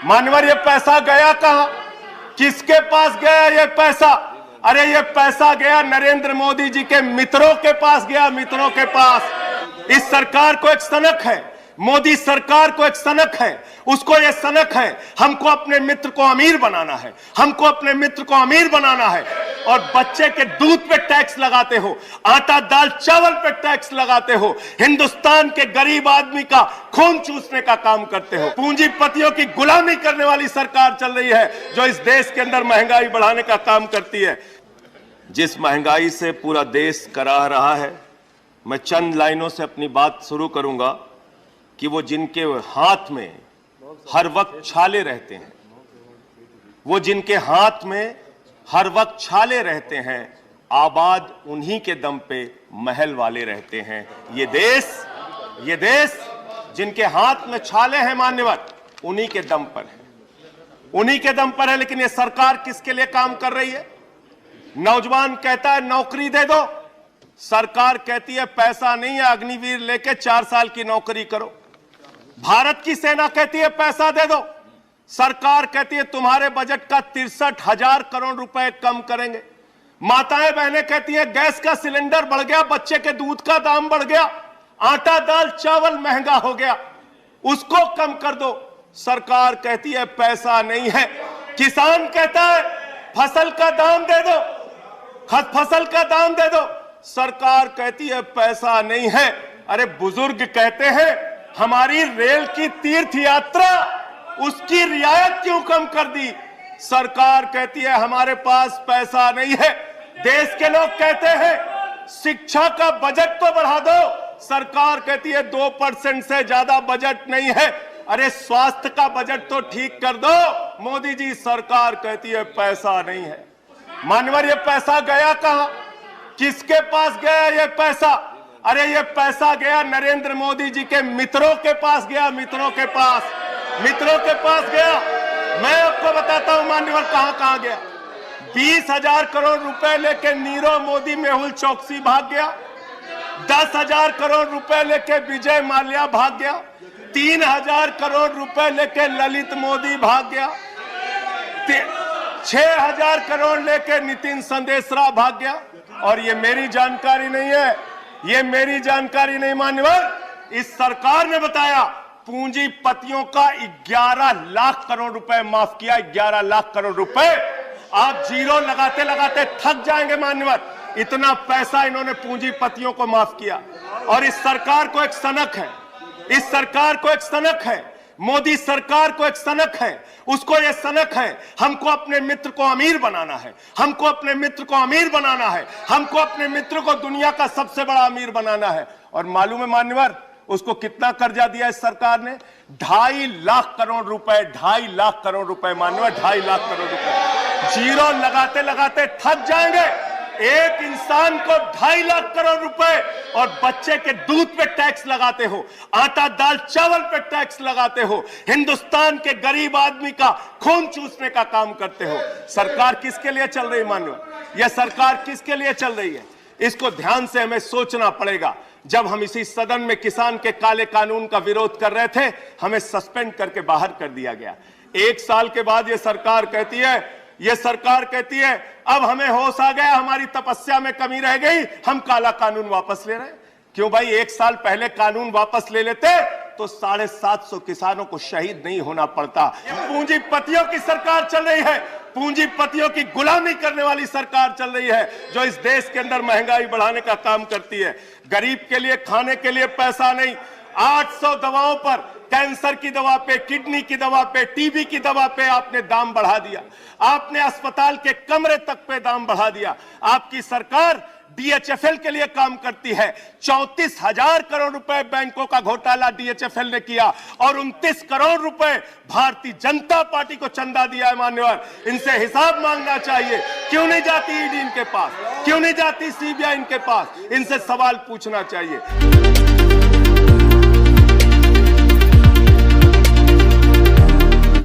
मान्यवर ये पैसा गया कहां? किसके पास गया ये पैसा? अरे ये पैसा गया नरेंद्र मोदी जी के मित्रों के पास गया, मित्रों के पास। इस सरकार को एक सनक है, मोदी सरकार को एक सनक है, उसको ये सनक है हमको अपने मित्र को अमीर बनाना है, हमको अपने मित्र को अमीर बनाना है। और बच्चे के दूध पे टैक्स लगाते हो, आटा दाल चावल पे टैक्स लगाते हो, हिंदुस्तान के गरीब आदमी का खून चूसने का काम करते हो। पूंजीपतियों की गुलामी करने वाली सरकार चल रही है जो इस देश के अंदर महंगाई बढ़ाने का काम करती है। जिस महंगाई से पूरा देश कराह रहा है, मैं चंद लाइनों से अपनी बात शुरू करूंगा कि वो जिनके हाथ में हर वक्त छाले रहते हैं, वो जिनके हाथ में हर वक्त छाले रहते हैं, आबाद उन्हीं के दम पे महल वाले रहते हैं। ये देश जिनके हाथ में छाले हैं मान्यवर, उन्हीं के दम पर है, उन्हीं के दम पर है। लेकिन ये सरकार किसके लिए काम कर रही है? नौजवान कहता है नौकरी दे दो, सरकार कहती है पैसा नहीं है, अग्निवीर लेके 4 साल की नौकरी करो। भारत की सेना कहती है पैसा दे दो, सरकार कहती है तुम्हारे बजट का 63,000 करोड़ रुपए कम करेंगे। माताएं बहनें कहती हैं गैस का सिलेंडर बढ़ गया, बच्चे के दूध का दाम बढ़ गया, आटा दाल चावल महंगा हो गया, उसको कम कर दो, सरकार कहती है पैसा नहीं है। किसान कहता है फसल का दाम दे दो, फसल का दाम दे दो, सरकार कहती है पैसा नहीं है। अरे बुजुर्ग कहते हैं हमारी रेल की तीर्थ यात्रा, उसकी रियायत क्यों कम कर दी? सरकार कहती है हमारे पास पैसा नहीं है। देश के लोग कहते हैं शिक्षा का बजट तो बढ़ा दो, सरकार कहती है 2% से ज्यादा बजट नहीं है। अरे स्वास्थ्य का बजट तो ठीक कर दो, मोदी जी, सरकार कहती है पैसा नहीं है। मान्यवर ये पैसा गया कहां? किसके पास गया ये पैसा? अरे ये पैसा गया नरेंद्र मोदी जी के मित्रों के पास गया, मित्रों के पास गया। मैं आपको बताता हूं मान्यवर कहां कहां गया। 20,000 करोड़ रुपए लेके नीरव मोदी, मेहुल चौकसी भाग गया। 10,000 करोड़ रुपए लेके विजय माल्या भाग गया। 3,000 करोड़ रुपए लेके ललित मोदी भाग गया। 6,000 करोड़ लेके नितिन संदेशरा भाग गया। और ये मेरी जानकारी नहीं है, ये मेरी जानकारी नहीं मान्यवर, इस सरकार ने बताया पूंजीपतियों का 11 लाख करोड़ रुपए माफ किया। 11 लाख करोड़ रुपए आप जीरो लगाते लगाते थक जाएंगे मान्यवर, इतना पैसा इन्होंने पूंजीपतियों को माफ किया। और इस सरकार को एक सनक है, इस सरकार को एक सनक है, मोदी सरकार को एक सनक है, उसको यह सनक है हमको अपने मित्र को अमीर बनाना है, हमको अपने मित्र को अमीर बनाना है, हमको अपने मित्र को दुनिया का सबसे बड़ा अमीर बनाना है। और मालूम है मान्यवर उसको कितना कर्जा दिया इस सरकार ने? 2.5 लाख करोड़ रुपए, 2.5 लाख करोड़ रुपए मान्यवर, 2.5 लाख करोड़ रुपए। जीरो लगाते लगाते थक जाएंगे। एक इंसान को 2.5 लाख करोड़ रुपए और बच्चे के दूध पे टैक्स लगाते हो, आटा दाल चावल पे टैक्स लगाते हो, हिंदुस्तान के गरीब आदमी का खून चूसने का काम करते हो। सरकार किसके लिए चल रही मान्यवर? यह सरकार किसके लिए चल रही है? इसको ध्यान से हमें सोचना पड़ेगा। जब हम इसी सदन में किसान के काले कानून का विरोध कर रहे थे, हमें सस्पेंड करके बाहर कर दिया गया। 1 साल के बाद यह सरकार कहती है अब हमें होश आ गया, हमारी तपस्या में कमी रह गई, हम काला कानून वापस ले रहे हैं। क्यों भाई? 1 साल पहले कानून वापस ले लेते तो 750 किसानों को शहीद नहीं होना पड़ता। पूंजीपतियों की सरकार चल रही है, पूंजीपतियों की गुलामी करने वाली सरकार चल रही है जो इस देश के अंदर महंगाई बढ़ाने का काम करती है। गरीब के लिए खाने के लिए पैसा नहीं, 800 दवाओं पर, कैंसर की दवा पे, किडनी की दवा पे, टीबी की दवा पे आपने दाम बढ़ा दिया। आपने अस्पताल के कमरे तक पे दाम बढ़ा दिया। आपकी सरकार डीएचएफएल के लिए काम करती है। 34,000 करोड़ रुपए बैंकों का घोटाला डीएचएफएल ने किया और 29 करोड़ रुपए भारतीय जनता पार्टी को चंदा दिया है मान्यवर। इनसे हिसाब मांगना चाहिए। क्यों नहीं जाती ईडी इनके पास? क्यों नहीं जाती सीबीआई इनके पास? इनसे सवाल पूछना चाहिए।